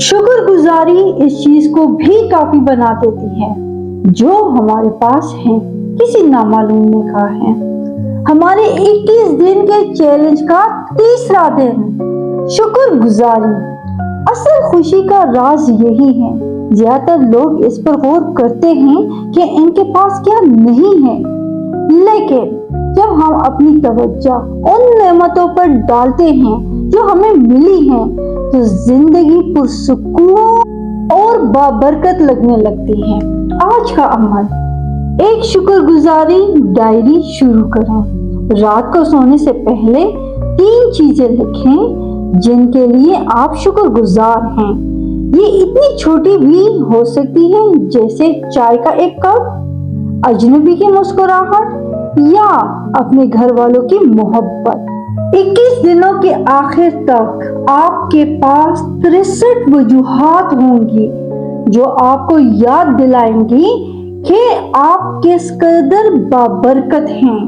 शुक्र गुजारी इस चीज को भी काफी बना देती है जो हमारे पास है। किसी नामालूम ने कहा है हमारे 21 दिन के चैलेंज का तीसरा दिन शुक्र गुजारी। असल खुशी का राज यही है। ज्यादातर लोग इस पर गौर करते हैं कि इनके पास क्या नहीं है, लेकिन जब हम अपनी तवज्जो उन नेमतों पर डालते हैं जो हमें मिली हैं, तो जिंदगी पुरसुकून और बाबरकत लगने लगती है। आज का अमल, एक शुक्रगुजारी डायरी शुरू करें। रात को सोने से पहले 3 चीजें लिखें जिनके लिए आप शुक्रगुजार हैं। ये इतनी छोटी भी हो सकती है जैसे चाय का एक कप, अजनबी की मुस्कुराहट या अपने घर वालों की मोहब्बत। 21 दिनों के आखिर तक आपके पास 63 वजूहात होंगी जो आपको याद दिलाएंगी कि आप किस कदर बाबरकत हैं।